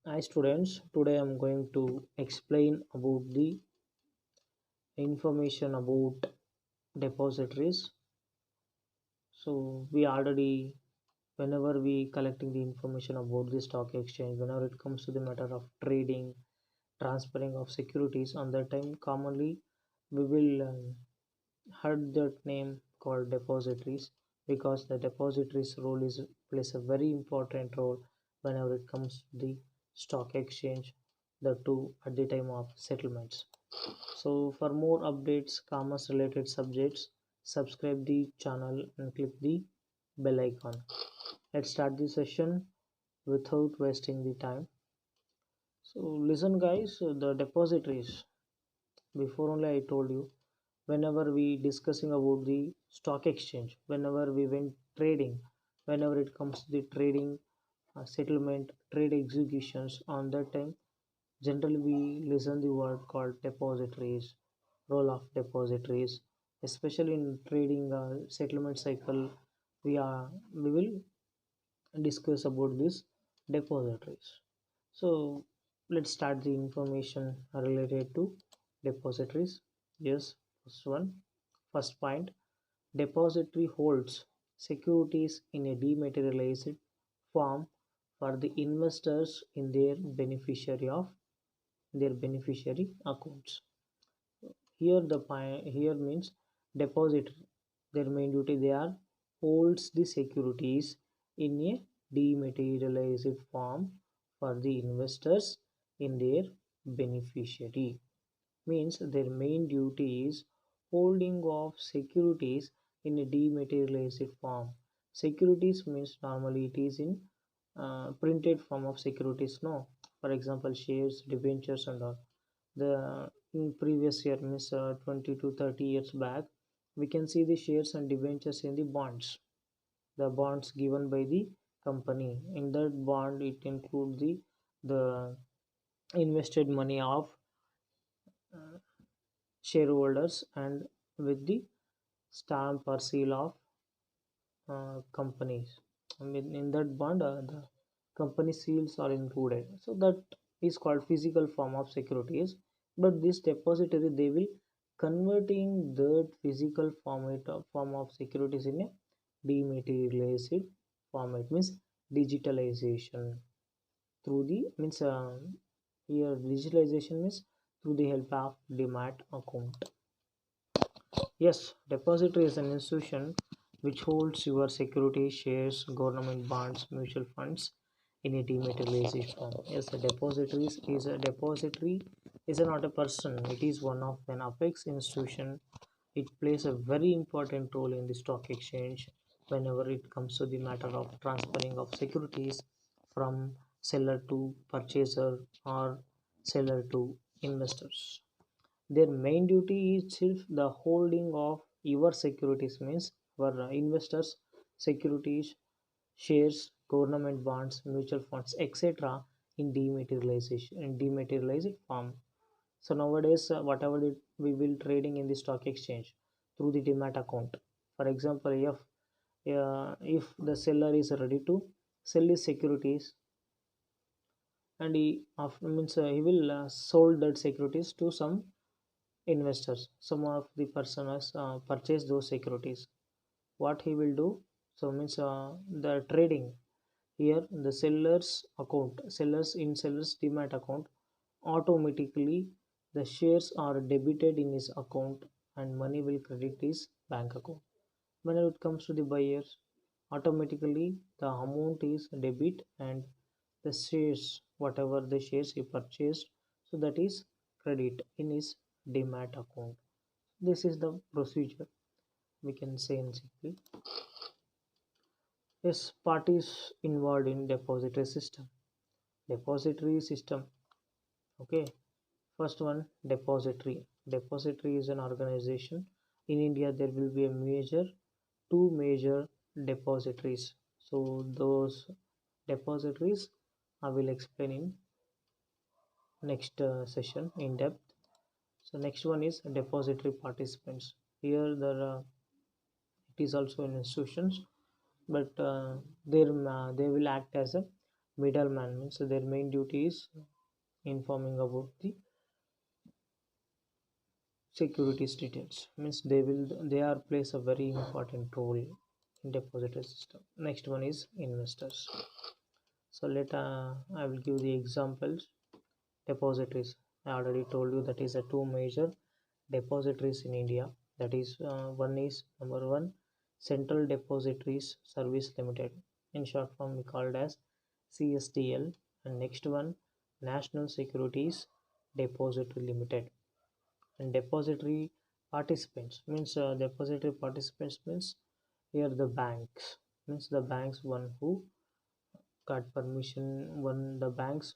Hi students, today I'm going to explain about the information about depositories. So we already, whenever we collecting the information about the stock exchange, whenever it comes to the matter of trading, transferring of securities, on that time commonly we will heard that name called depositories because the depositories role is plays a very important role whenever it comes to the stock exchange, the two at the time of settlements. So for more updates, commerce related subjects, subscribe the channel and click the bell icon. Let's start the session without wasting the time. So listen guys, the depositories, before only I told you, whenever we discussing about the stock exchange, whenever we went trading, whenever it comes to the trading, settlement, trade executions, on that time generally we listen the word called depositories, role of depositories, especially in trading settlement cycle. We will discuss about this depositories. So let's start the information related to depositories. Yes, first point, depository holds securities in a dematerialized form for the investors in their beneficiary accounts. Here here means depository. Their main duty, they are holds the securities in a dematerialized form for the investors in their beneficiary. Means their main duty is holding of securities in a dematerialized form. Securities means normally it is in printed form of securities. No, for example, shares, debentures, and all. The in previous year means 20 to 30 years back, we can see the shares and debentures in the bonds. The bonds given by the company. In that bond, it includes the invested money of uh, shareholders and with the stamp or seal of companies. I mean, in that bond, the company seals are included. So that is called physical form of securities. But this depository, they will converting that physical form of securities in a dematerialized format, means digitalization through the means here digitalization means through the help of demat account. Yes, depository is an institution which holds your security, shares, government bonds, mutual funds in a dematerialized form. Yes, a depository is not a person. It is one of an apex institution. It plays a very important role in the stock exchange whenever it comes to the matter of transferring of securities from seller to purchaser or seller to investors. Their main duty is itself the holding of your securities, means our investors securities, shares, government bonds, mutual funds, etc. in dematerialized form. So nowadays, whatever we will trading in the stock exchange through the demat account. For example, if the seller is ready to sell his securities, and he after means he will sold that securities to some investors. Some of the persons purchase those securities. What he will do, so means the trading, here the seller's demat account, automatically the shares are debited in his account and money will credit his bank account. When it comes to the buyers, automatically the amount is debit and the shares, whatever the shares he purchased, so that is credit in his demat account. This is the procedure, we can say in simply. Yes, parties involved in depository system. Depository system. Okay. First one, depository. Depository is an organization. In India, there will be a two major depositories. So those depositories I will explain in next session in depth. So next one is depository participants. Here it is also in institutions, but they will act as a Middleman means their main duty is informing about the securities details, means they are plays a very important role in depository system. Next one is investors. So let I will give the examples. Depositories, I already told you that is a two major depositories in India. That is one is number one, Central Depositories Service Limited, in short form we called as CSDL, and next one, National Securities Depository Limited. And depository participants means depository participants means here the banks, means the banks one who got permission, one the banks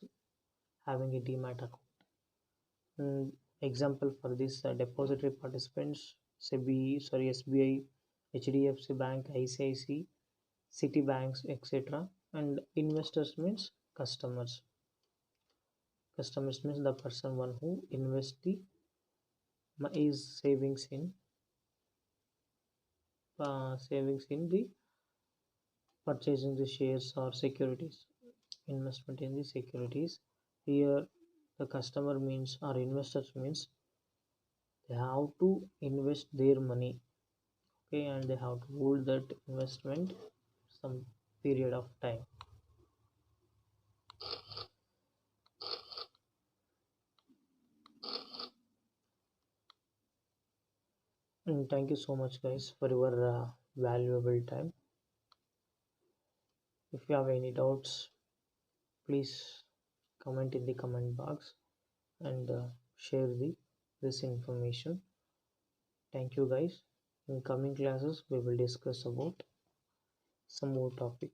having a demat account. Example for this depository participants, SBI, HDFC Bank, ICICI, Citibanks, etc. And investors means customers. Customers means the person one who invest the is savings in the purchasing the shares or securities, investment in the securities. Here the customer means or investors means they have to invest their money, okay, and they have to hold that investment some period of time. And thank you so much guys for your valuable time. If you have any doubts, please comment in the comment box and share this information. Thank you guys. In coming classes we will discuss about some more topic.